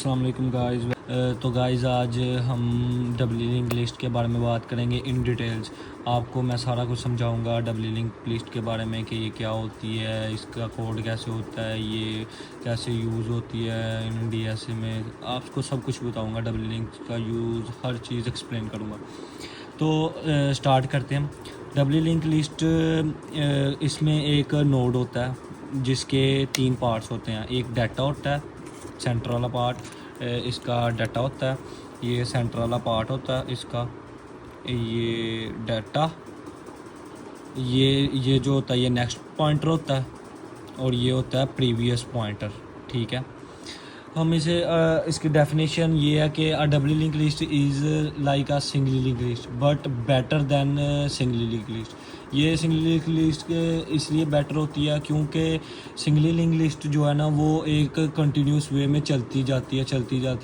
अस्सलाम वालेकुम गाइस। तो गाइस आज हम डब्ल्यू लिंक लिस्ट के बारे में बात करेंगे इन डिटेल्स। आपको मैं सारा कुछ समझाऊंगा डब्ल्यू लिंक लिस्ट के बारे में कि ये क्या होती है, इसका कोड कैसे होता है, ये कैसे यूज़ होती है इन डीएसए में। आपको सब कुछ बताऊंगा, डब्ल्यू लिंक का यूज़ हर चीज़ एक्सप्लेन करूंगा। तो स्टार्ट करते हैं। डब्ल्यू लिंक लिस्ट, इसमें एक नोड होता है जिसके 3 पार्ट्स होते हैं। एक डाटा होता है, सेंटर वाला पार्ट इसका डाटा होता है। ये सेंटर वाला पार्ट होता है इसका, ये डाटा, ये जो होता है ये नेक्स्ट पॉइंटर होता है, और ये होता है प्रीवियस पॉइंटर। ठीक है, हम इसे इसकी डेफिनेशन ये है कि a W link list is like a single link list but better than single link list. ये सिंगल लिंक लिस्ट के इसलिए बेटर होती है क्योंकि सिंगल लिंक लिस्ट जो है ना वो एक कंटिन्यूस वे में चलती जाती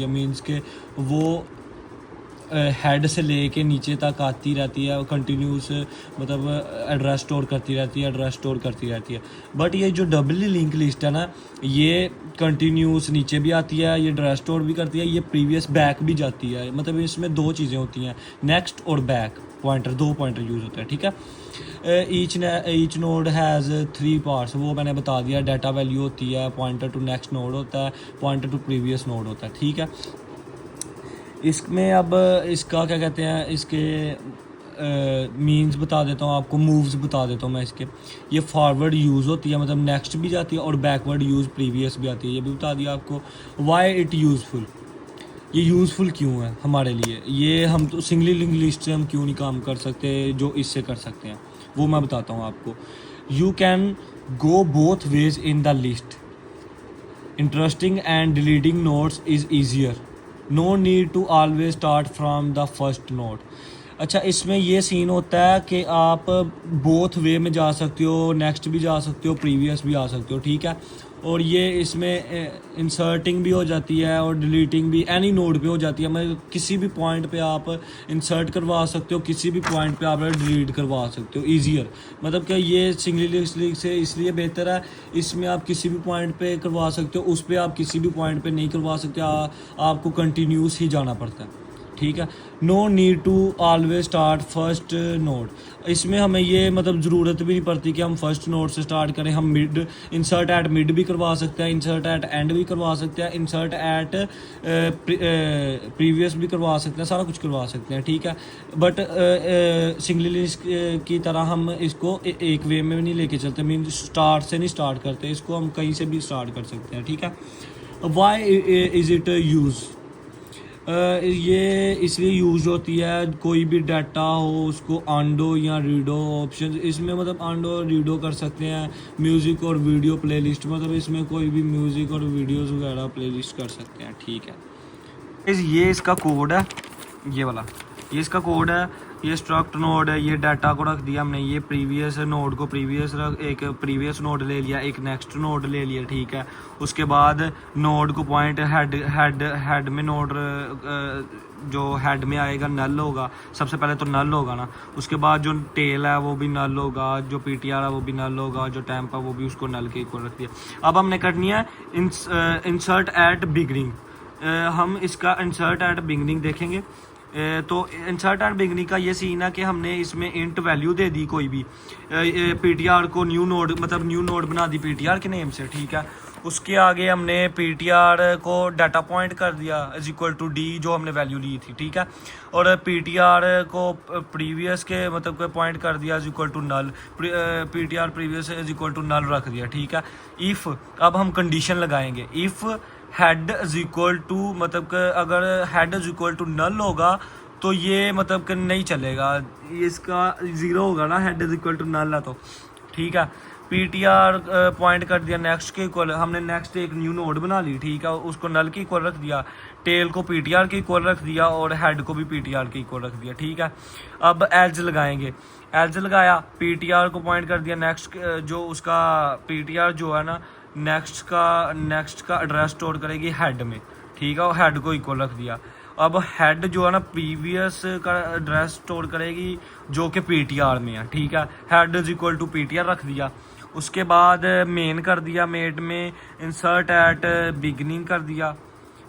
है। मींस के वो हेड से लेके नीचे तक आती रहती है, कंटिन्यूस मतलब एड्रेस स्टोर करती रहती है। बट ये जो डबल लिंक लिस्ट है ना, ये कंटिन्यूस नीचे भी आती है, ये एड्रेस स्टोर भी करती है, ये प्रीवियस बैक भी जाती है। मतलब इसमें 2 चीज़ें होती हैं, नेक्स्ट और बैक पॉइंटर, 2 पॉइंटर यूज़ होते हैं। ठीक है, ईच नोड हैज़ 3 पार्ट्स, वो मैंने बता दिया। डाटा वैल्यू होती है, पॉइंटर टू नेक्स्ट नोड होता है, पॉइंटर टू प्रीवियस नोड होता है। ठीक है, इसमें अब इसका क्या कहते हैं, इसके मीन्स बता देता हूँ आपको, मूव्स बता देता हूँ मैं इसके। ये फॉरवर्ड यूज़ होती है, मतलब नेक्स्ट भी जाती है, और बैकवर्ड यूज़ प्रीवियस भी आती है, ये भी बता दिया आपको। वाई इट यूज़फुल, ये यूज़फुल क्यों है हमारे लिए, ये हम तो सिंगल लिंक लिस्ट से हम क्यों नहीं काम कर सकते जो इससे कर सकते हैं, वो मैं बताता हूँ आपको। You can go both ways in the list, interesting and deleting notes is easier, no need to always start from the first note. अच्छा, इसमें ये सीन होता है कि आप बोथ वे में जा सकते हो, नेक्स्ट भी जा सकते हो, प्रीवियस भी आ सकते हो। ठीक है, और ये इसमें इंसर्टिंग भी हो जाती है और डिलीटिंग भी एनी नोड पे हो जाती है। मतलब किसी भी पॉइंट पे आप इंसर्ट करवा सकते हो, किसी भी पॉइंट पे आप डिलीट करवा सकते हो, ईजियर। मतलब कि ये सिंगल लिंक से इसलिए बेहतर है, इसमें आप किसी भी पॉइंट पे करवा सकते हो, उस पर आप किसी भी पॉइंट पे नहीं करवा सकते, आपको कंटिन्यूस ही जाना पड़ता है। ठीक है, no need to always start first node. इसमें हमें ये मतलब ज़रूरत भी नहीं पड़ती कि हम फर्स्ट नोड से स्टार्ट करें। हम मिड, इंसर्ट एट मिड भी करवा सकते हैं, इंसर्ट एट एंड भी करवा सकते हैं, इंसर्ट एट प्रीवियस भी करवा सकते हैं, सारा कुछ करवा सकते हैं। ठीक है, बट सिंगल लिस्ट की तरह हम इसको एक वे में नहीं लेके चलते, मीन स्टार्ट से नहीं स्टार्ट करते, इसको हम कहीं से भी स्टार्ट कर सकते हैं। ठीक है, वाई इज़ इट यूज़, ये इसलिए यूज होती है, कोई भी डाटा हो उसको आंडो या रीडो ऑप्शन, इसमें मतलब आंडो रीडो कर सकते हैं। म्यूज़िक और वीडियो प्लेलिस्ट, मतलब इसमें कोई भी म्यूज़िक और वीडियोस वगैरह प्लेलिस्ट कर सकते हैं। ठीक है, ये इसका कोड है, ये वाला, ये इसका कोड है। ये स्ट्रक्ट नोड है, ये डाटा को रख दिया हमने, ये प्रीवियस नोड को एक प्रीवियस नोड ले लिया, एक नेक्स्ट नोड ले लिया। ठीक है, उसके बाद नोड को पॉइंट हेड में नोड जो हेड में आएगा नल होगा, सबसे पहले तो नल होगा ना। उसके बाद जो टेल है वो भी नल होगा, जो पीटीआर है वो भी नल होगा, जो टैंप है वो भी उसको नल के इक्वल रख दिया। अब हमने करनी है इंसर्ट एट बिगनिंग। हम इसका इंसर्ट एट बिगनिंग देखेंगे। तो इंसर्ट एट बिगनिंग का ये सीन है कि हमने इसमें इंट वैल्यू दे दी कोई भी, पीटीआर को न्यू नोड, मतलब न्यू नोड बना दी पीटीआर के नेम से। ठीक है, उसके आगे हमने पीटीआर को डाटा पॉइंट कर दिया इज इक्वल टू डी, जो हमने वैल्यू ली थी। ठीक है, और पीटीआर को प्रीवियस के मतलब पॉइंट कर दिया is equal to null, PTR previous is equal to null रख दिया। ठीक है, इफ़, अब हम कंडीशन लगाएंगे, if head is equal to, मतलब कि अगर head is equal to null होगा तो ये मतलब कि नहीं चलेगा, इसका 0 होगा ना, head is equal to null है तो। ठीक है, पीटीआर पॉइंट कर दिया नेक्स्ट के इक्वल, हमने नेक्स्ट एक न्यू नोड बना ली। ठीक है, उसको नल के इक्वल रख दिया, टेल को पीटीआर के इक्वल रख दिया, और हेड को भी पीटीआर के इक्वल रख दिया। ठीक है, अब एल्स लगाएंगे, एल्स लगाया, पीटीआर को पॉइंट कर दिया नेक्स्ट, जो उसका पीटीआर जो है ना नेक्स्ट का एड्रेस स्टोर करेगी हेड में। ठीक है, और हेड को इक्वल रख दिया। अब हेड जो है ना प्रीवियस का एड्रेस स्टोर करेगी जो कि पीटीआर में है। ठीक है, head is equal to PTR रख दिया। उसके बाद मेन कर दिया, मेन में इंसर्ट एट बिगनिंग कर दिया।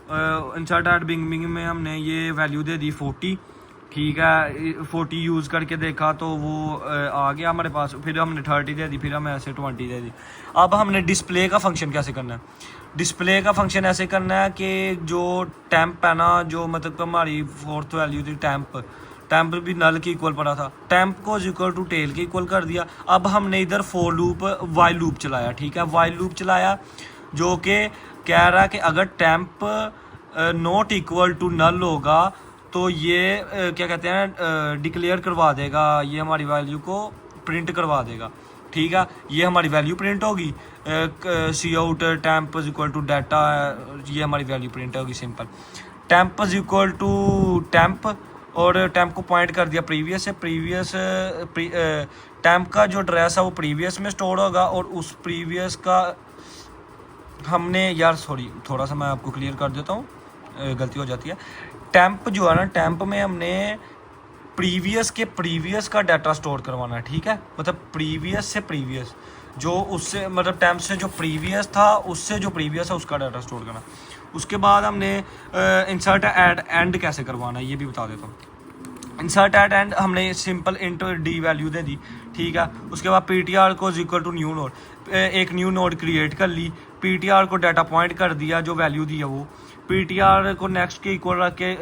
इंसर्ट एट बिगिनिंग में हमने ये वैल्यू दे दी 40, ठीक है। 40 यूज़ करके देखा तो वो आ गया हमारे पास, फिर हमने 30 दे दी, फिर हमें ऐसे 20 दे दी। अब हमने डिस्प्ले का फंक्शन कैसे करना है? डिस्प्ले का फंक्शन ऐसे करना है कि जो टैंप है ना, जो मतलब हमारी फोर्थ वैल्यू थी टैंप भी नल के इक्वल पड़ा था, टैंप को इक्वल टू टेल के इक्वल कर दिया। अब हमने इधर फॉर लूप वाइल लूप चलाया, ठीक है। वाइल लूप चलाया जो कि कह रहा है कि अगर टैंप नॉट इक्वल टू नल होगा तो ये क्या कहते हैं डिक्लेयर करवा देगा, ये हमारी वैल्यू को प्रिंट करवा देगा, ठीक है। ये हमारी वैल्यू प्रिंट होगी, c out temp equal to data, ये हमारी वैल्यू प्रिंट होगी simple. Temp equal to temp, और टैंप को पॉइंट कर दिया प्रीवियस से, टैंप का जो एड्रेस है वो प्रीवियस में स्टोर होगा, और उस प्रीवियस का हमने यार सॉरी थोड़ा सा मैं आपको क्लियर कर देता हूँ, गलती हो जाती है। टैंप जो है ना, टैंप में हमने प्रीवियस के प्रीवियस का डाटा स्टोर करवाना है, ठीक है। मतलब प्रीवियस से प्रीवियस, जो उससे मतलब टैंप से जो प्रीवियस था उससे जो प्रीवियस है उसका डाटा स्टोर करना। उसके बाद हमने इंसर्ट एड एंड कैसे करवाना है ये भी बता देता हूँ। इंसर्ट एट एंड हमने सिंपल इंट डी वैल्यू दे दी, ठीक है। उसके बाद पीटीआर को इक्वल टू न्यू नोड, एक न्यू नोड क्रिएट कर ली, पीटीआर को डाटा पॉइंट कर दिया जो वैल्यू दी है वो, पीटीआर को नेक्स्ट के इक्वल रख के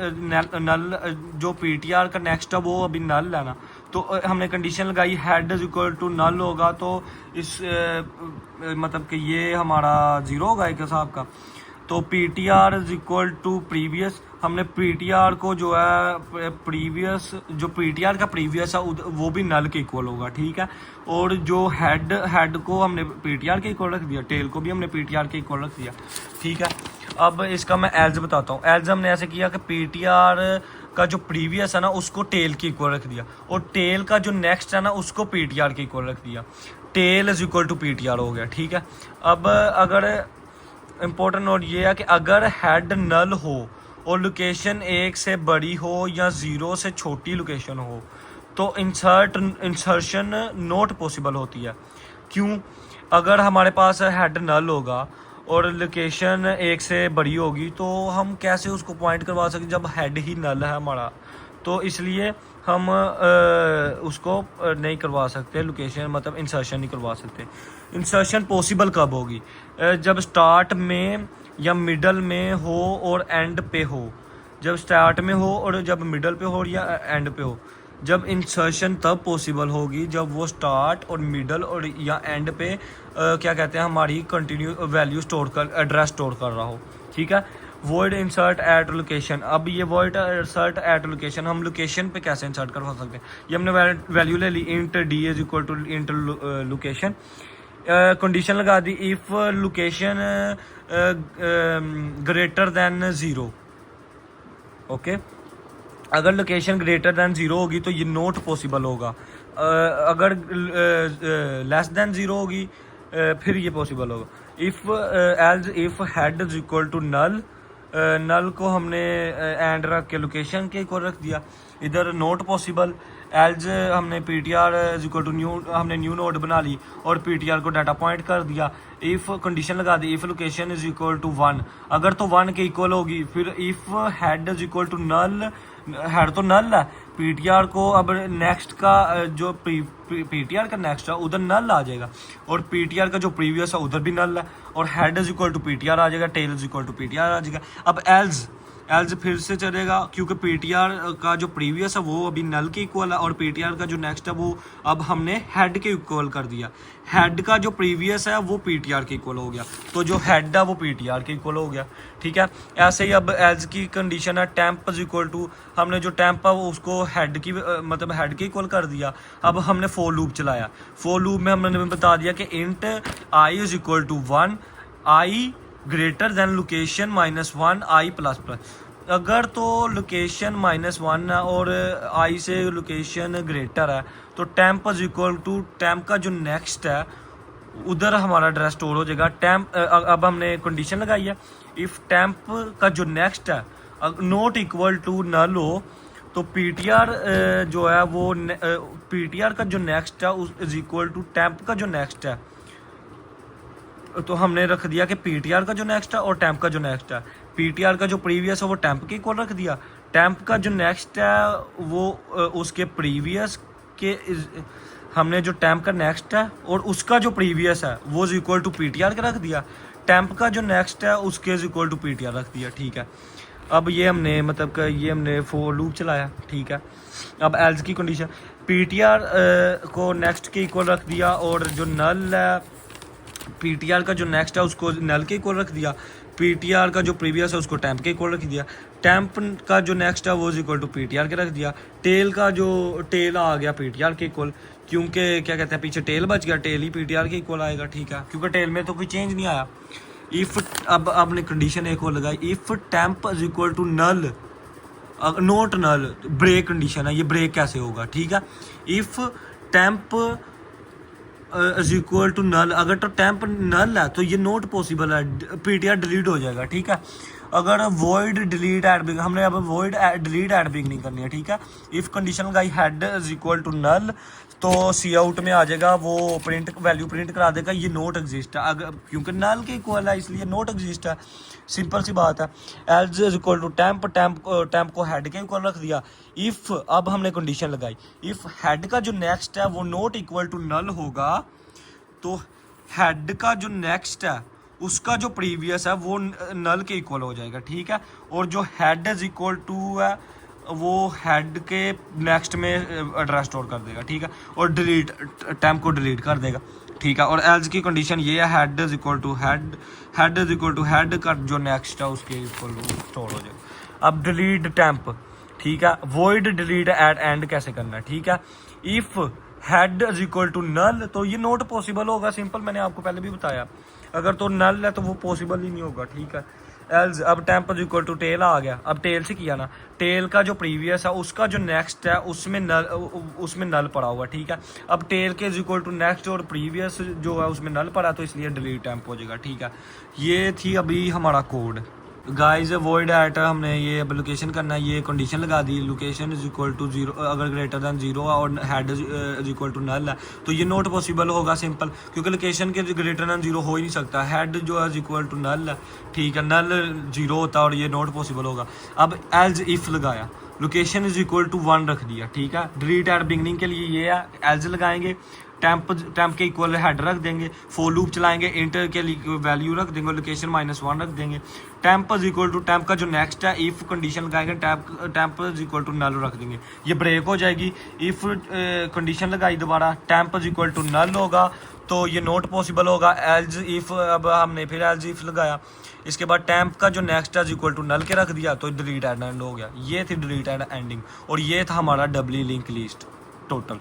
नल, जो पीटीआर का नेक्स्ट है वो अभी नल लेना, तो हमने कंडीशन लगाई head is equal to null होगा, तो इस मतलब कि ये हमारा 0 होगा एक हिसाब का। तो P T R is equal to previous, हमने पी टी आर को जो है प्रीवियस, जो पी टी आर का प्रीवियस है वो भी नल के इक्वल होगा, ठीक है। और जो हेड को हमने पी टी आर के इक्वल रख दिया, टेल को भी हमने पी टी आर के इक्वल रख दिया, ठीक है। अब इसका मैं एल्स बताता हूँ। एल्स हमने ऐसे किया कि पी टी आर का जो प्रीवियस है ना उसको टेल के इक्वल रख दिया, और टेल का जो नेक्स्ट है ना उसको पी टी आर के इक्वल रख दिया, tail is equal to P T R हो गया, ठीक है। अब अगर इम्पोर्टेंट नोट ये है कि अगर हेड नल हो और लोकेशन 1 से बड़ी हो या 0 से छोटी लोकेशन हो तो इंसर्शन नॉट पॉसिबल होती है। क्यों? अगर हमारे पास हेड नल होगा और लोकेशन 1 से बड़ी होगी तो हम कैसे उसको पॉइंट करवा सकते जब हेड ही नल है हमारा, तो इसलिए हम उसको नहीं करवा सकते लोकेशन, मतलब इंसर्शन नहीं करवा सकते। इंसर्शन पॉसिबल कब होगी? जब स्टार्ट में या मिडल में हो और एंड पे हो, जब स्टार्ट में हो और जब मिडल पे हो या एंड पे हो। जब इंसर्शन तब पॉसिबल होगी जब वो स्टार्ट और मिडल और या एंड पे क्या कहते हैं हमारी कंटिन्यू वैल्यू स्टोर कर, एड्रेस स्टोर कर रहा हो, ठीक है। वॉइड इंसर्ट एट लोकेशन, अब ये वॉइड इंसर्ट एट लोकेशन हम लोकेशन पे कैसे इंसर्ट करवा सकते हैं? ये हमने वैल्यू ले ली int d is equal to int location, condition लगा दी if location greater than 0, okay. अगर लोकेशन ग्रेटर देन 0 होगी तो ये नॉट पॉसिबल होगा, अगर लेस देन 0 होगी फिर ये पॉसिबल होगा। If else if head is equal to null, null को हमने एंड रख के लोकेशन के इक्वल रख दिया, इधर नॉट पॉसिबल। एल्स हमने P T R is equal to new, हमने न्यू नोड बना ली और पी टी आर को डाटा पॉइंट कर दिया। इफ कंडीशन लगा दी if location is equal to 1, अगर तो 1 के इक्वल होगी। फिर if head is equal to null, head तो नल है, पीटीआर को अब नेक्स्ट का जो पीटीआर का नेक्स्ट है उधर नल आ जाएगा, और पीटीआर का जो प्रीवियस है उधर भी नल है, और head is equal to PTR आ जाएगा, tail is equal to PTR आ जाएगा। अब एल्स फिर से चलेगा क्योंकि पीटीआर का जो प्रीवियस है वो अभी नल के इक्वल है, और पीटीआर का जो नेक्स्ट है वो अब हमने हेड के इक्वल कर दिया। हेड का जो प्रीवियस है वो पीटीआर के इक्वल हो गया, तो जो हेड है वो पीटीआर के इक्वल हो गया, ठीक है। ऐसे ही अब एल्स की कंडीशन है टैंप इज इक्वल टू, हमने जो टैंप है वो उसको हेड की मतलब हेड के इक्वल कर दिया। अब हमने फॉर लूप चलाया, फॉर लूप में हमने बता दिया कि int i is equal to 1, i greater than location -1 i plus plus. अगर तो लोकेशन -1 है और आई से लोकेशन ग्रेटर है तो टैंप इज इक्वल टू टैंप का जो नेक्स्ट है उधर हमारा एड्रेस स्टोर हो जाएगा। टैंप अब हमने कंडीशन लगाई है इफ टैंप का जो नेक्स्ट है नॉट इक्वल टू नल हो तो पीटीआर जो है वो पीटीआर का जो नेक्स्ट है इज इक्वल टू टैंप का जो नेक्स्ट है, तो हमने रख दिया कि पीटीआर का जो नेक्स्ट है और टैंप का जो नेक्स्ट है। पीटीआर का जो प्रीवियस है वो टेम्प के इक्वल रख दिया, टेम्प का जो नेक्स्ट है वो उसके प्रीवियस के हमने जो टेम्प का नेक्स्ट है और उसका जो प्रीवियस है वो इज इक्वल टू पीटीआर का रख दिया, टेम्प का जो नेक्स्ट है उसके इज इक्वल टू पीटीआर रख दिया। ठीक है, अब ये हमने मतलब कि ये हमने फॉर लूप चलाया। ठीक है, अब एल्स की कंडीशन पीटीआर को नेक्स्ट के इक्वल रख दिया और जो नल है पीटीआर का जो नेक्स्ट है उसको नल के इक्वल रख दिया, पीटीआर का जो प्रीवियस है उसको टेम्प के इक्वल रख दिया, टेम्प का जो नेक्स्ट है वो इज इक्वल टू पीटीआर के रख दिया, टेल का जो टेल आ गया पीटीआर के इक्वल, क्योंकि क्या कहते हैं पीछे टेल बच गया, टेल ही पीटीआर के इक्वल आएगा। ठीक है, क्योंकि टेल में तो कोई चेंज नहीं आया। इफ अब आपने कंडीशन एक और लगाई, if temp is equal to null not null, break condition है, ये ब्रेक कैसे होगा। ठीक है, if temp is equal to null, अगर तो टेम्प नल है तो ये नोट पॉसिबल है, पीटीआर डिलीट हो जाएगा। ठीक है, अगर वॉइड डिलीट एड बिग, हमने अब वॉइड डिलीट एड बिग नहीं करनी है। ठीक है, इफ कंडीशन लगाई head is equal to null तो सी आउट में आ जाएगा, वो प्रिंट वैल्यू प्रिंट करा देगा ये नोट एग्जिस्ट है, अगर क्योंकि नल के इक्वल है इसलिए नोट एग्जिस्ट है, सिंपल सी बात है। Else is equal to temp, temp को हेड के इक्वल रख दिया। इफ अब हमने कंडीशन लगाई, इफ हेड का जो नेक्स्ट है वो नोट इक्वल टू नल होगा तो हेड का जो नेक्स्ट है उसका जो प्रीवियस है वो नल के इक्वल हो जाएगा। ठीक है, और जो हेड इज इक्वल टू है वो हेड के नेक्स्ट में एड्रेस स्टोर कर देगा। ठीक है, और डिलीट टेम्प को डिलीट कर देगा। ठीक है, और एल्स की कंडीशन ये है head is equal to head, head is equal to head का जो नेक्स्ट है उसके इक्वल स्टोर हो जाएगा। अब डिलीट टेम्प, ठीक है, वॉइड डिलीट एट एंड कैसे करना है। ठीक है, if head is equal to null तो ये नोट पॉसिबल होगा, सिंपल, मैंने आपको पहले भी बताया, अगर तो नल है तो वो पॉसिबल ही नहीं होगा। ठीक है, एल्स अब temp is equal to tail आ गया, अब टेल से किया ना, टेल का जो प्रीवियस है उसका जो नेक्स्ट है उसमें नल पड़ा हुआ। ठीक है, अब टेल के इज इक्वल टू नेक्स्ट और प्रीवियस जो है उसमें नल पड़ा तो इसलिए डिलीट टेम्प हो जाएगा। ठीक है, ये थी अभी हमारा कोड। गाइस वॉइड एट हमने ये अब लोकेशन करना है, ये कंडीशन लगा दी, लोकेशन इज इक्वल टू 0 अगर ग्रेटर दैन 0 है और head is equal to null है तो ये नोट पॉसिबल होगा, सिंपल, क्योंकि लोकेशन के ग्रेटर दैन 0 हो ही नहीं सकता, हेड जो है इज इक्वल टू नल है। ठीक है, नल 0 होता है और ये नोट पॉसिबल होगा। अब एल्स इफ लगाया, लोकेशन इज इक्वल टू 1 रख दिया। ठीक है, डिलीट एट बिगनिंग के लिए ये है, एल्स लगाएंगे, टेम्प के इक्वल हेड रख देंगे, फॉर लूप चलाएंगे, इंटर के लिए वैल्यू रख देंगे, लोकेशन -1 रख देंगे, temp is equal to temp का जो नेक्स्ट है इफ कंडीशन लगाएंगे, temp is equal to null रख देंगे, ये ब्रेक हो जाएगी। इफ कंडीशन लगाई दोबारा, temp is equal to null होगा तो ये नोट पॉसिबल होगा। एल्स इफ, अब हमने फिर एल्स इफ लगाया, इसके बाद टेम्प का जो नेक्स्ट है इक्वल टू नल के रख दिया तो डिलीट एंड हो गया। ये थी डिलीट एंड एंडिंग और ये था हमारा डबली लिंक लिस्ट टोटल।